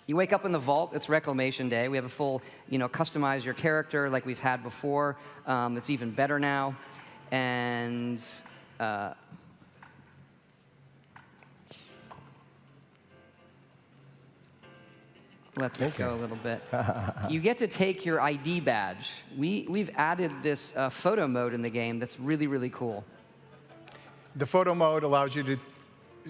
You wake up in the vault, it's Reclamation Day. We have a full, customize your character like we've had before. It's even better now. And let's go a little bit. You get to take your ID badge. We've added this photo mode in the game that's really, really cool. The photo mode allows you to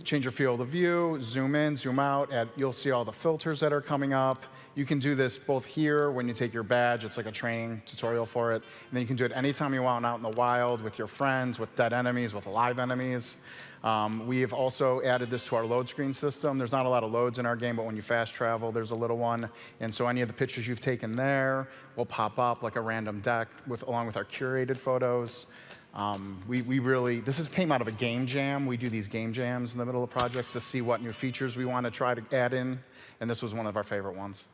change your field of view, zoom in, zoom out. You'll see all the filters that are coming up. You can do this both here when you take your badge. It's like a training tutorial for it. And then you can do it anytime you want out in the wild with your friends, with dead enemies, with alive enemies. We have also added this to our load screen system. There's not a lot of loads in our game, but when you fast travel, there's a little one. And so any of the pictures you've taken there will pop up like a random deck along with our curated photos. This came out of a game jam. We do these game jams in the middle of projects to see what new features we want to try to add in, and this was one of our favorite ones.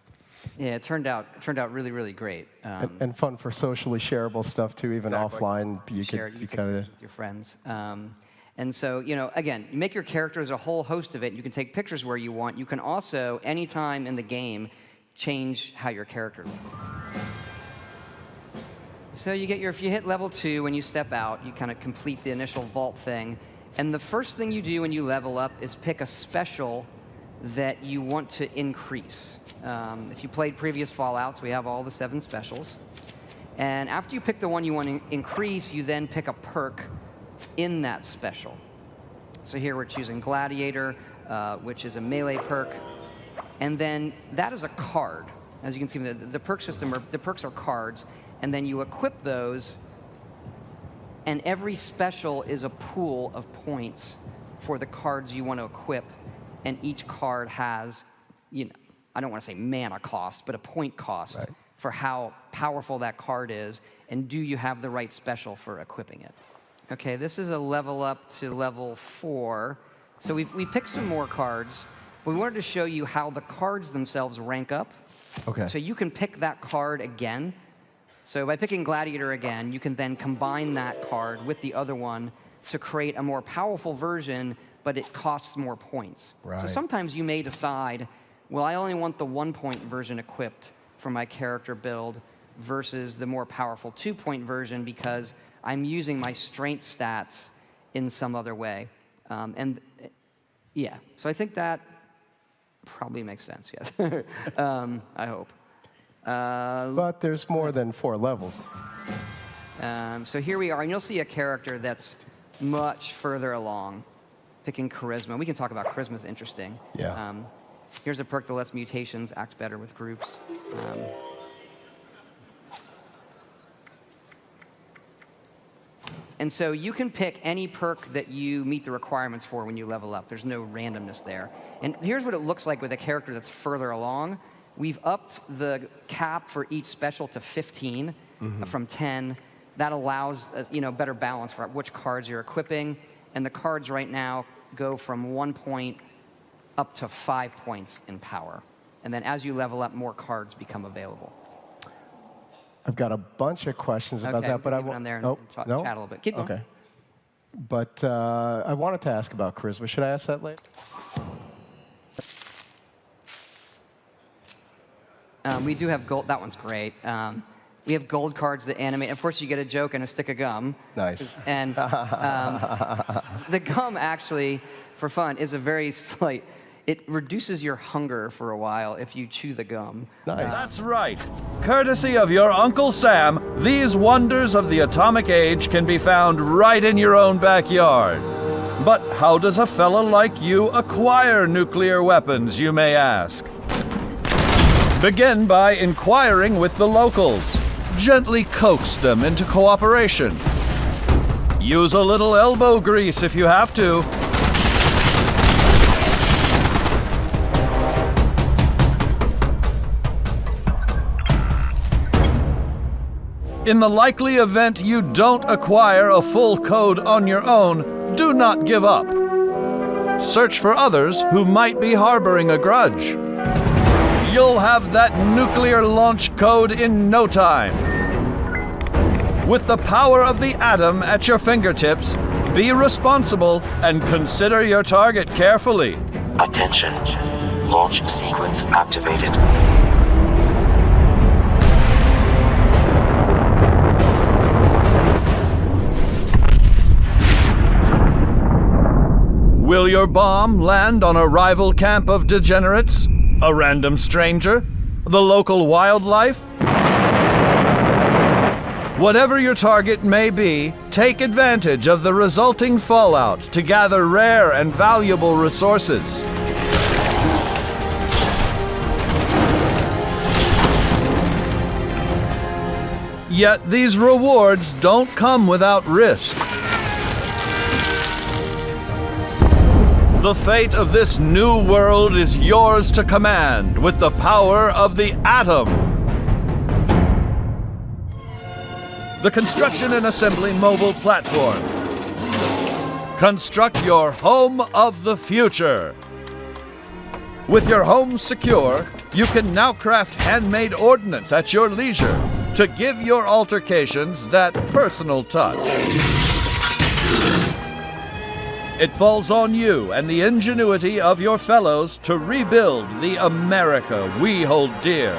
Yeah, it turned out really, really great. And fun for socially shareable stuff too, even exactly. Offline. You kind of with your friends. And so, again, you make your characters a whole host of it. You can take pictures where you want. You can also, anytime in the game, change how your character looks. So if you hit level 2, when you step out, you kind of complete the initial vault thing. And the first thing you do when you level up is pick a special that you want to increase. If you played previous Fallouts, we have all the 7 specials. And after you pick the one you want to increase, you then pick a perk in that special. So here we're choosing Gladiator, which is a melee perk. And then that is a card. As you can see, the perk system, the perks are cards. And then you equip those, and every special is a pool of points for the cards you want to equip. And each card has, I don't want to say mana cost, but a point cost for how powerful that card is, and do you have the right special for equipping it. Okay, this is a level up to level 4. So we picked some more cards, but we wanted to show you how the cards themselves rank up. Okay. So you can pick that card again. So by picking Gladiator again, you can then combine that card with the other one to create a more powerful version, but it costs more points. Right. So sometimes you may decide, well, I only want the 1-point version equipped for my character build versus the more powerful 2-point version because I'm using my strength stats in some other way. So I think that probably makes sense, yes. I hope. But there's more than 4 levels. So here we are, and you'll see a character that's much further along, picking Charisma. We can talk about Charisma, is interesting. Yeah. Here's a perk that lets mutations act better with groups. And so you can pick any perk that you meet the requirements for when you level up. There's no randomness there. And here's what it looks like with a character that's further along. We've upped the cap for each special to 15 from 10. That allows better balance for which cards you're equipping. And the cards right now go from 1 point up to 5 points in power. And then as you level up, more cards become available. I've got a bunch of questions about that, but I want on there and chat a little bit. Keep going. Okay. But I wanted to ask about Charisma. Should I ask that later? We do have gold. That one's great. We have gold cards that animate. Of course, you get a joke and a stick of gum. Nice. And the gum, actually, for fun, is a very slight. It reduces your hunger for a while if you chew the gum. Nice. That's right. Courtesy of your Uncle Sam, these wonders of the atomic age can be found right in your own backyard. But how does a fella like you acquire nuclear weapons, you may ask? Begin by inquiring with the locals. Gently coax them into cooperation. Use a little elbow grease if you have to. In the likely event you don't acquire a full code on your own, do not give up. Search for others who might be harboring a grudge. You'll have that nuclear launch code in no time. With the power of the atom at your fingertips, be responsible and consider your target carefully. Attention. Launch sequence activated. Will your bomb land on a rival camp of degenerates? A random stranger? The local wildlife? Whatever your target may be, take advantage of the resulting fallout to gather rare and valuable resources. Yet these rewards don't come without risk. The fate of this new world is yours to command with the power of the atom. The Construction and Assembly mobile platform. Construct your home of the future. With your home secure, you can now craft handmade ordnance at your leisure to give your altercations that personal touch. It falls on you and the ingenuity of your fellows to rebuild the America we hold dear.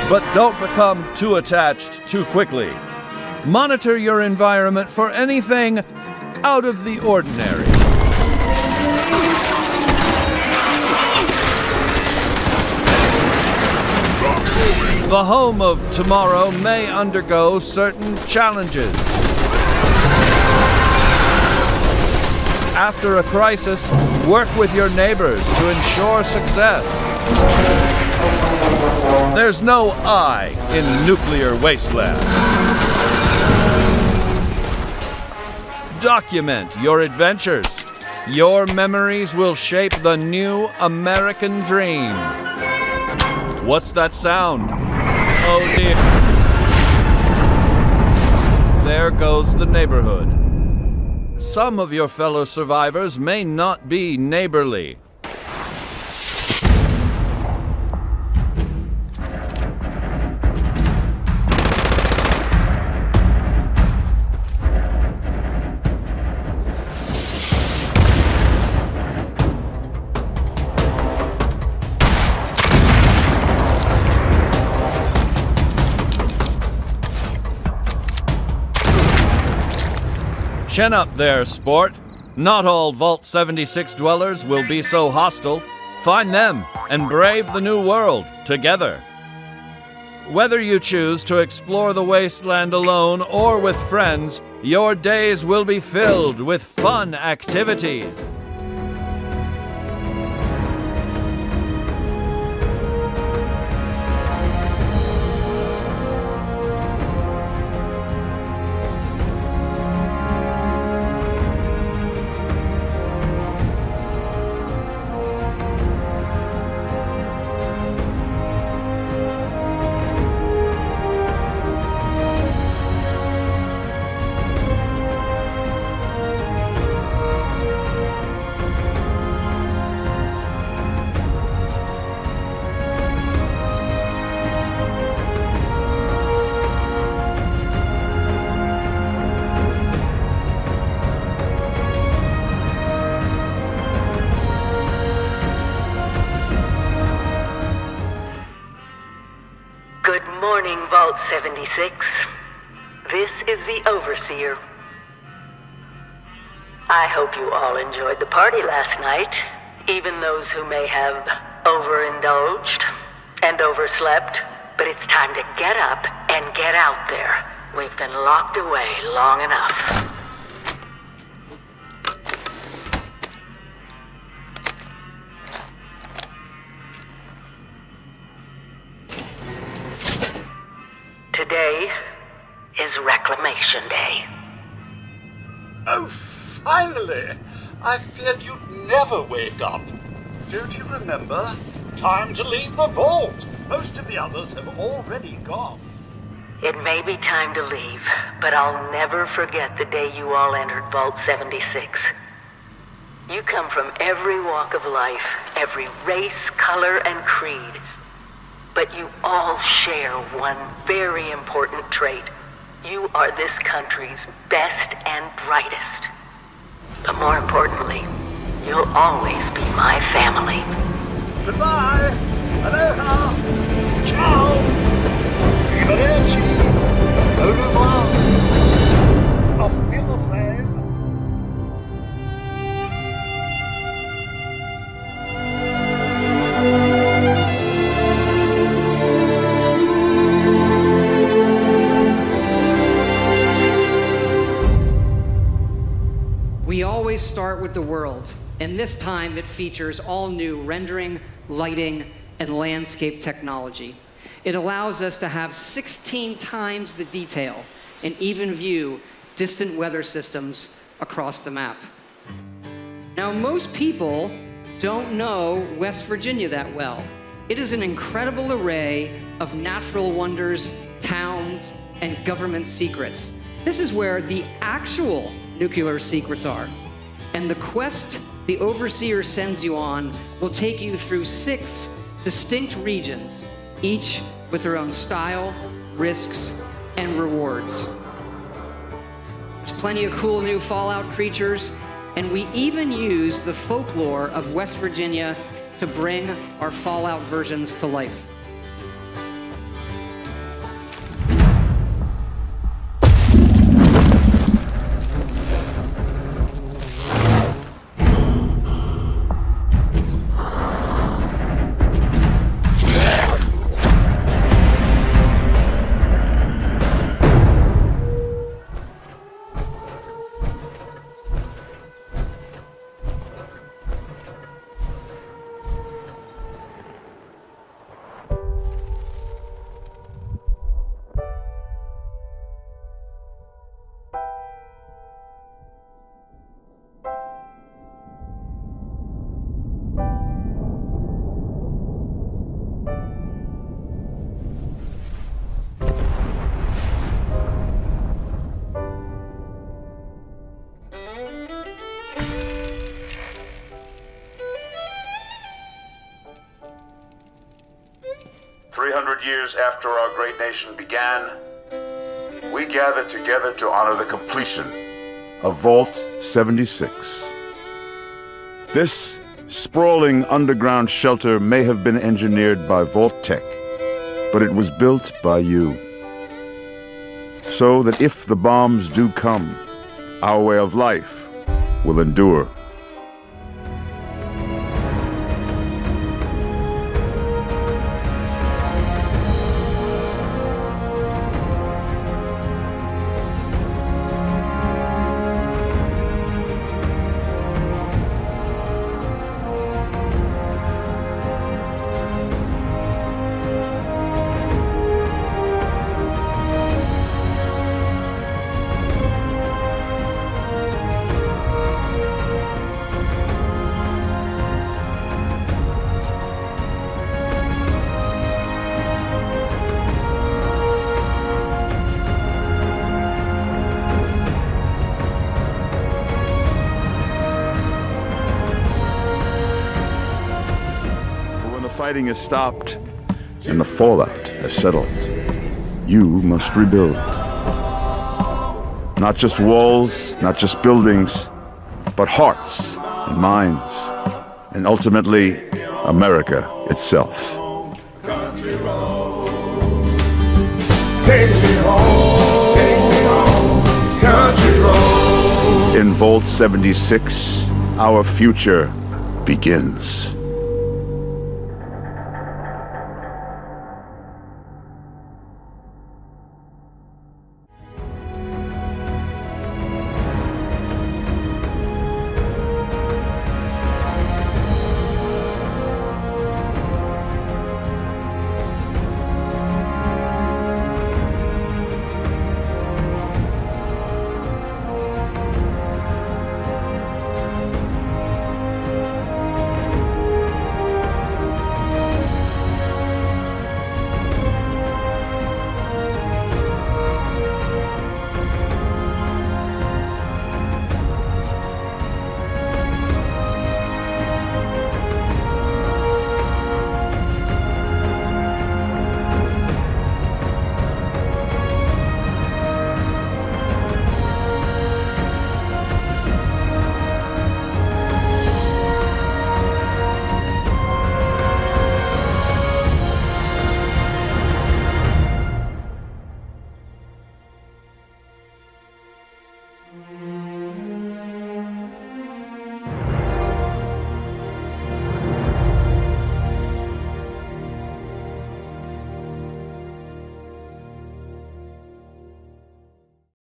But don't become too attached too quickly. Monitor your environment for anything out of the ordinary. The home of tomorrow may undergo certain challenges. After a crisis, work with your neighbors to ensure success. There's no I in nuclear wasteland. Document your adventures. Your memories will shape the new American dream. What's that sound? Oh dear. There goes the neighborhood. Some of your fellow survivors may not be neighborly. Chin up there, sport. Not all Vault 76 dwellers will be so hostile. Find them and brave the new world together. Whether you choose to explore the wasteland alone or with friends, your days will be filled with fun activities. Good morning, Vault 76. This is the Overseer. I hope you all enjoyed the party last night, even those who may have overindulged and overslept. But it's time to get up and get out there. We've been locked away long enough. Today is Reclamation Day. Oh, finally! I feared you'd never wake up. Don't you remember? Time to leave the vault. Most of the others have already gone. It may be time to leave, but I'll never forget the day you all entered Vault 76. You come from every walk of life, every race, color, and creed. But you all share one very important trait. You are this country's best and brightest. But more importantly, you'll always be my family. Goodbye. Aloha. Ciao. Arrivederci. Au revoir. Auf Wiedersehen. We always start with the world, and this time it features all new rendering, lighting, and landscape technology. It allows us to have 16 times the detail and even view distant weather systems across the map. Now, most people don't know West Virginia that well. It is an incredible array of natural wonders, towns, and government secrets. This is where the actual nuclear secrets are. And the quest the Overseer sends you on will take you through 6 distinct regions, each with their own style, risks, and rewards. There's plenty of cool new Fallout creatures, and we even use the folklore of West Virginia to bring our Fallout versions to life. Years after our great nation began, we gathered together to honor the completion of Vault 76. This sprawling underground shelter may have been engineered by Vault Tech, but it was built by you. So that if the bombs do come, our way of life will endure. Fighting has stopped, and the fallout has settled. You must rebuild. Not just walls, not just buildings, but hearts and minds, and ultimately, America itself. In Vault 76, our future begins.